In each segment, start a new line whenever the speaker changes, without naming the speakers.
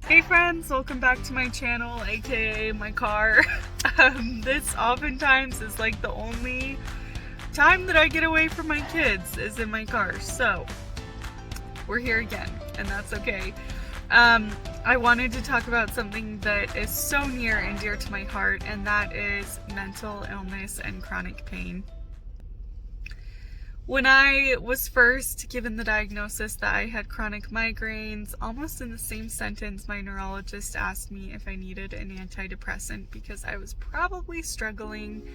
Hey friends, welcome back to my channel, aka my car. This oftentimes is like the only time that I get away from my kids is in my car. So we're here again, and that's okay. I wanted to talk about something that is so near and dear to my heart, and that is mental illness and chronic pain. When I was first given the diagnosis that I had chronic migraines, almost in the same sentence, my neurologist asked me if I needed an antidepressant because I was probably struggling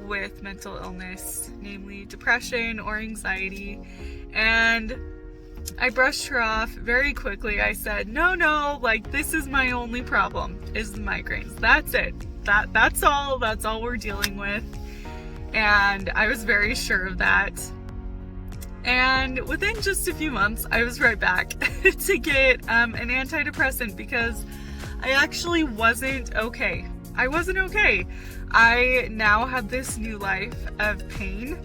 with mental illness, namely depression or anxiety. And I brushed her off very quickly. I said, no, like this is my only problem, is the migraines. That's it. That's all we're dealing with. And I was very sure of that. And within just a few months, I was right back to get an antidepressant because I actually wasn't okay. I wasn't okay. I now had this new life of pain.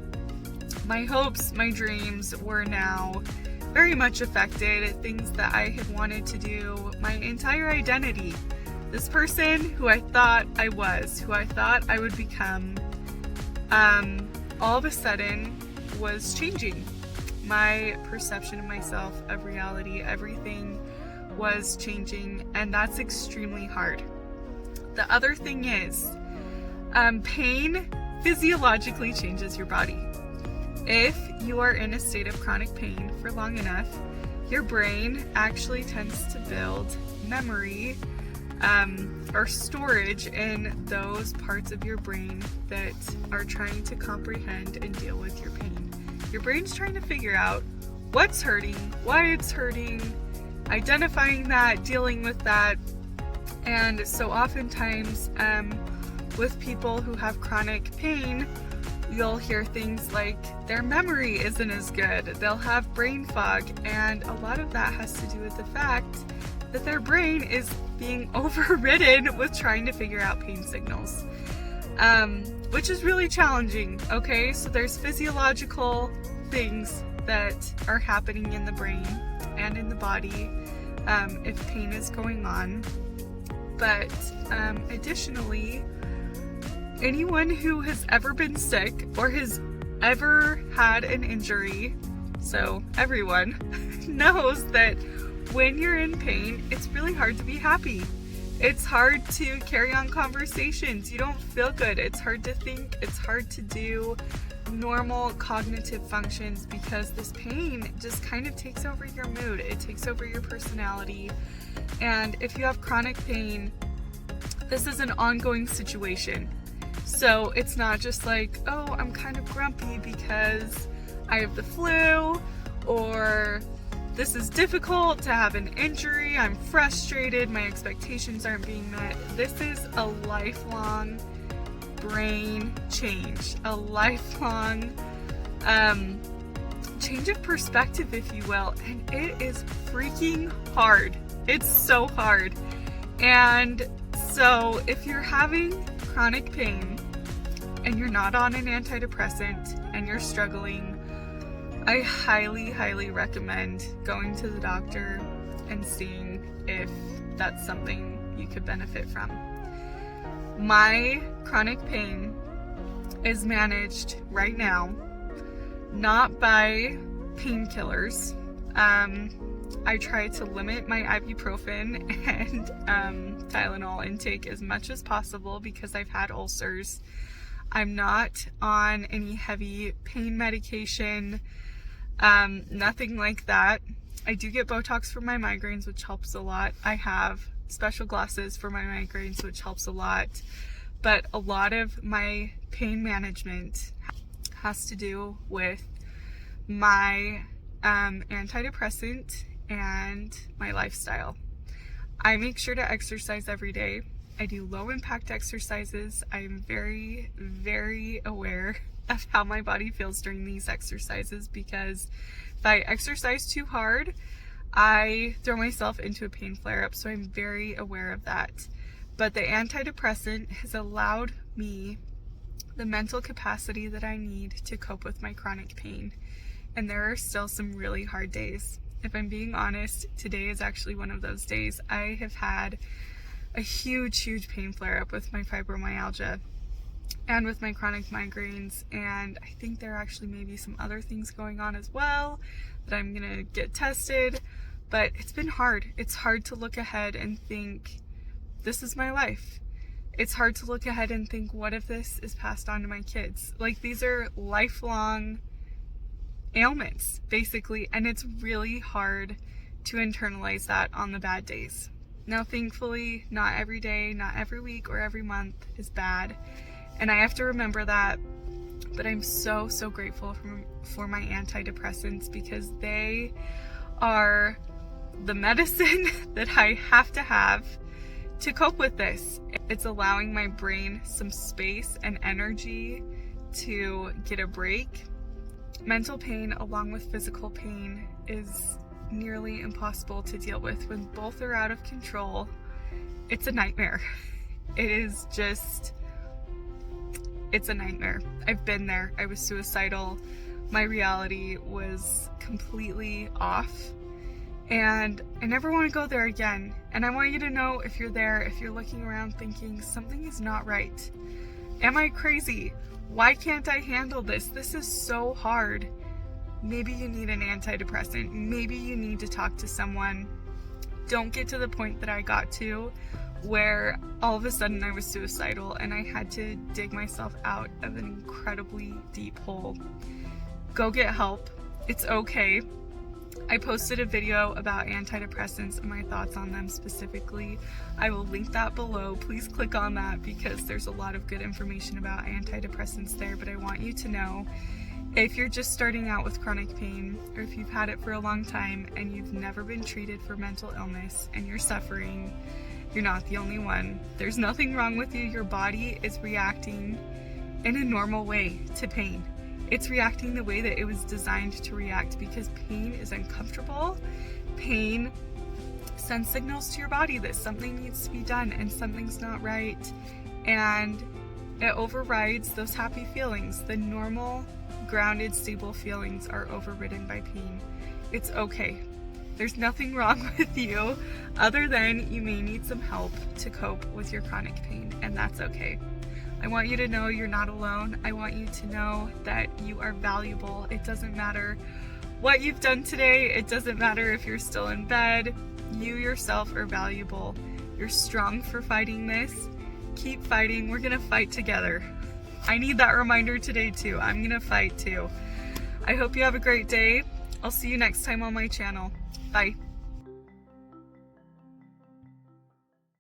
My hopes, my dreams were now very much affected. Things that I had wanted to do, my entire identity. This person who I thought I was, who I thought I would become, all of a sudden was changing. My perception of myself, of reality, everything was changing, and that's extremely hard. The other thing is, pain physiologically changes your body. If you are in a state of chronic pain for long enough, your brain actually tends to build memory or storage in those parts of your brain that are trying to comprehend and deal with your pain. Your brain's trying to figure out what's hurting, why it's hurting, identifying that, dealing with that. And so oftentimes with people who have chronic pain, you'll hear things like their memory isn't as good, they'll have brain fog, and a lot of that has to do with the fact that their brain is being overridden with trying to figure out pain signals. Which is really challenging, okay? So there's physiological things that are happening in the brain and in the body if pain is going on. But additionally, anyone who has ever been sick or has ever had an injury, so everyone, knows that when you're in pain, it's really hard to be happy. It's hard to carry on conversations. You don't feel good. It's hard to think. It's hard to do normal cognitive functions because this pain just kind of takes over your mood. It takes over your personality. And if you have chronic pain, this is an ongoing situation. So it's not just like, oh, I'm kind of grumpy because I have the flu, or this is difficult to have an injury, I'm frustrated, my expectations aren't being met. This is a lifelong brain change, a lifelong change of perspective, if you will, and it is freaking hard. It's so hard. And so if you're having chronic pain and you're not on an antidepressant and you're struggling, I highly recommend going to the doctor and seeing if that's something you could benefit from. My chronic pain is managed right now not by painkillers. I try to limit my ibuprofen and Tylenol intake as much as possible because I've had ulcers. I'm not on any heavy pain medication. Nothing like that. I do get Botox for my migraines, which helps a lot. I have special glasses for my migraines, which helps a lot. But a lot of my pain management has to do with my antidepressant and my lifestyle. I make sure to exercise every day. I do low impact exercises. I am very aware of how my body feels during these exercises because if I exercise too hard, I throw myself into a pain flare-up, so I'm very aware of that. But the antidepressant has allowed me the mental capacity that I need to cope with my chronic pain. And there are still some really hard days. if I'm being honest, today is actually one of those days. I have had a huge pain flare up with my fibromyalgia and with my chronic migraines, and I think there actually may be some other things going on as well that I'm gonna get tested, but it's been hard. It's hard to look ahead and think, this is my life. It's hard to look ahead and think, what if this is passed on to my kids? Like, these are lifelong ailments, basically, and it's really hard to internalize that on the bad days. Now, thankfully, not every day, not every week or every month is bad, and I have to remember that, but I'm so grateful for my antidepressants, because they are the medicine that I have to cope with this. It's allowing my brain some space and energy to get a break. Mental pain along with physical pain is nearly impossible to deal with. When both are out of control, it's a nightmare. It's a nightmare. I've been there. I was suicidal. My reality was completely off. And I never want to go there again. And I want you to know, if you're there, if you're looking around thinking something is not right. Am I crazy? Why can't I handle this? This is so hard. Maybe you need an antidepressant. Maybe you need to talk to someone. Don't get to the point that I got to, where all of a sudden I was suicidal and I had to dig myself out of an incredibly deep hole. Go get help. It's okay. I posted a video about antidepressants and my thoughts on them specifically. I will link that below. Please click on that, because there's a lot of good information about antidepressants there. But I want you to know, if you're just starting out with chronic pain, or if you've had it for a long time and you've never been treated for mental illness and you're suffering, you're not the only one. There's nothing wrong with you. Your body is reacting in a normal way to pain. It's reacting the way that it was designed to react, because pain is uncomfortable. Pain sends signals to your body that something needs to be done and something's not right, and it overrides those happy feelings. The normal, grounded, stable feelings are overridden by pain. It's okay. There's nothing wrong with you, other than you may need some help to cope with your chronic pain, and that's okay. I want you to know you're not alone. I want you to know that you are valuable. It doesn't matter what you've done today. It doesn't matter if you're still in bed. You yourself are valuable. You're strong for fighting this. Keep fighting. We're gonna fight together. I need that reminder today too. I'm gonna fight too. I hope you have a great day. I'll see you next time on my channel. Bye.